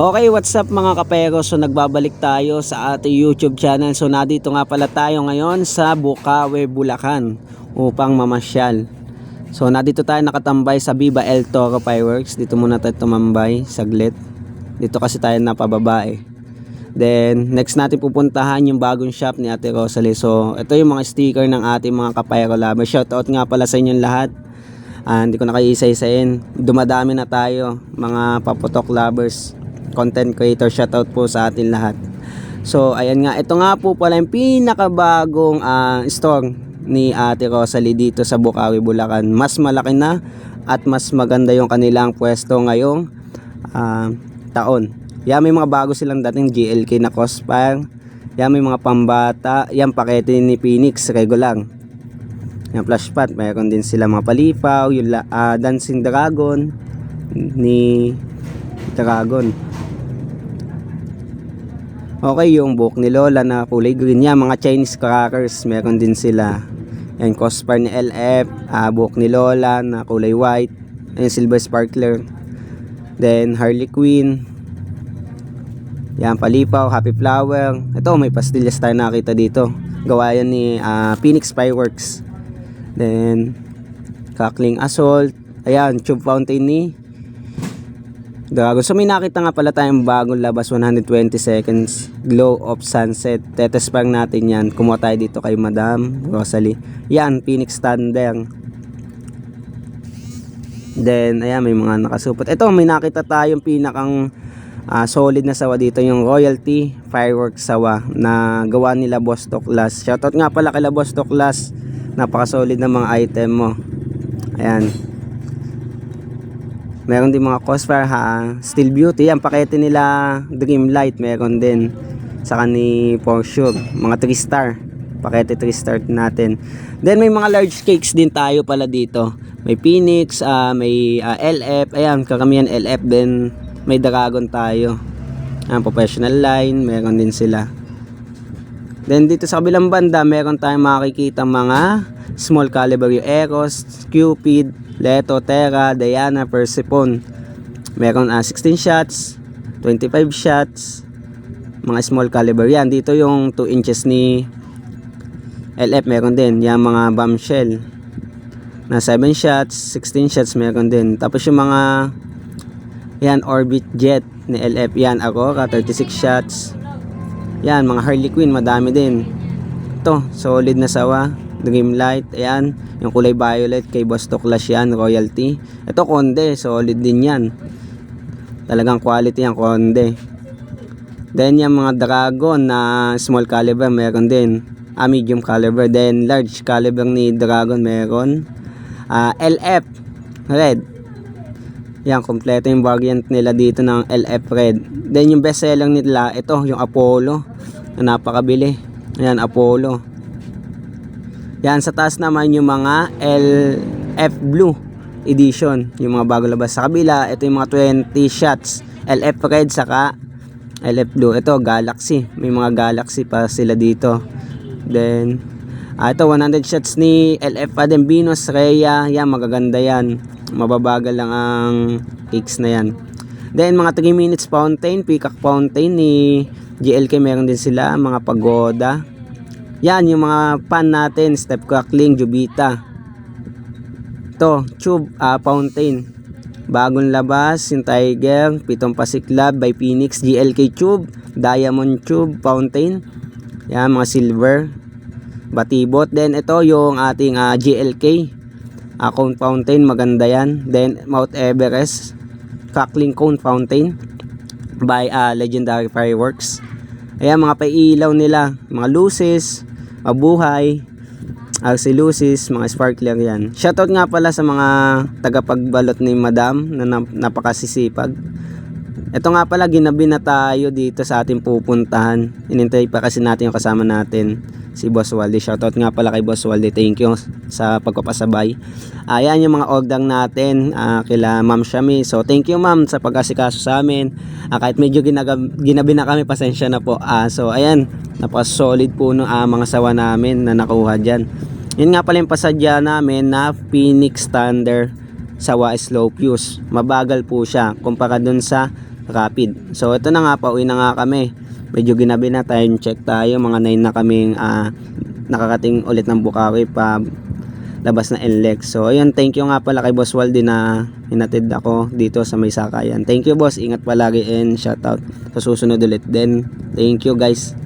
Okay, what's up mga kapero? So nagbabalik tayo sa ating YouTube channel. So nandito nga pala tayo ngayon sa Bukawe, Bulacan upang mamasyal. So nandito tayo nakatambay sa Viva El Toro Fireworks. Dito muna tayo tumambay saglit. Dito kasi tayo napababa eh. Then next natin pupuntahan yung bagong shop ni Ate Rosalie. So ito yung mga sticker ng ating mga kapero lover. Shoutout nga pala sa inyong lahat. Hindi ko na kayo isa-isain. Dumadami na tayo mga paputok lovers, content creator. Shoutout po sa atin lahat. So ayan nga, ito nga po pala yung pinakabagong store ni Ate Rosalie dito sa Bukawe, Bulacan. Mas malaki na at mas maganda yung kanilang pwesto ngayong taon. Yan, may mga bago silang dating GLK na Crossfire. Yan, may mga pambata. Yan, pakete ni Phoenix regular. Yan, flash pot, mayroon din sila mga palipaw, yung Dancing Dragon ni Dragon. Okay, yung buhok ni Lola na kulay green. Yan, mga Chinese crackers, meron din sila. Yan, Crossfire ni LF, buhok ni Lola na kulay white. Yan, Silver Sparkler. Then Harley Quinn. Yan, palipaw, Happy Flower. Ito, may pastillas tayo nakita dito. Gawa yan ni Phoenix Fireworks. Then Cackling Assault. Ayan, Tube Fountain ni Dragon. So may nakita nga pala tayong bagong labas, 120 seconds Glow of Sunset. Tetespang natin yan. Kumuha tayo dito kay Madam Rosalie. Yan, Phoenix Thunder. Then ayan, may mga nakasupot. Ito, may nakita tayong pinakang solid na sawa dito, yung Royalty Fireworks sawa na gawa nila Boss Toklas. Shoutout nga pala kay Boss Toklas. Napaka-solid ng mga item mo. Ayan. Meron din mga Crossfire Steel Beauty. Yan, pakete nila Dreamlight. Meron din. Saka ni Porsche. Mga 3 star. Pakete 3 star natin. Then may mga large cakes din tayo pala dito. May Phoenix, may LF. Ayan, karamihan LF. Then may Dragon tayo. Ayan, professional line. Meron din sila. Then dito sa kabilang banda, meron tayong makikita mga small caliber, yung Eros, Cupid, Leto, Terra, Diana, Persephone. Meron 16 shots, 25 shots, mga small caliber. Yan, dito yung 2 inches ni LF, meron din. Yan, mga bombshell na 7 shots, 16 shots, meron din. Tapos yung mga yan, Orbit Jet ni LF. Yan, Aurora, 36 shots. Yan, mga Harley Quinn, madami din. Ito, solid na sawa. Dreamlight, ayan. Yung kulay violet kay Boss Toklas yan, Royalty. Ito, Conde, solid din yan. Talagang quality yan, Conde. Then, yung mga Dragon na small caliber, meron din. Medium caliber. Then, large caliber ni Dragon, meron. LF, red. Yan, kompleto yung variant nila dito ng LF Red. Then yung best seller nila, ito yung Apollo na napakabili. Ayan, Apollo. Yan, sa taas naman yung mga LF Blue Edition, yung mga bago labas. Sa kabila, ito yung mga 20 shots LF Red saka LF Blue. Ito, Galaxy. May mga Galaxy pa sila dito. Then ito, 100 shots ni LF pa din. Venus, Rhea. Yan, magaganda yan. Mababagal lang ang cakes na yan. Then mga 3 minutes fountain, Peacock Fountain ni GLK, meron din sila. Mga pagoda. Yan, yung mga pan natin, Step Crackling, Jubita. Ito, Tube Fountain. Bagong labas, yung Tiger, Pitong Pasiklab by Phoenix, GLK Tube, Diamond Tube Fountain. Yan, mga silver. Batibot. Then ito yung ating GLK Cone Fountain, maganda yan. Then Mount Everest Crackling Cone Fountain by Legendary Fireworks. Ayan, mga pailaw nila, mga luces, mabuhay, RC luces, mga sparkler yan. Shoutout nga pala sa mga tagapagbalot ni Madam na napakasisipag. Ito nga pala, ginabi na tayo dito sa ating pupuntahan. Inintay pa kasi natin yung kasama natin, si Boss Waldy. Shoutout nga pala kay Boss Waldy. Thank you sa pagpapasabay. Ayan yung mga order natin kila Ma'am Shami. So thank you ma'am sa pag-asikaso sa amin. Kahit medyo ginabi na kami, pasensya na po. So ayan, napaka-solid po no, mga sawa namin na nakuha dyan. Yun nga pala yung pasadya namin na Phoenix Thunder sawa slow fuse. Mabagal po siya kumpara dun sa Rapid. So ito na nga, pauwi na nga kami. Medyo ginabi na, time check tayo, mga 9 na kaming nakakating ulit ng Bukawi pa labas na NLEX. So ayun, thank you nga pala kay Boss Waldy na hinatid ako dito sa may sakayan. Thank you boss, ingat palagi and shout out sa susunod ulit. Then thank you guys.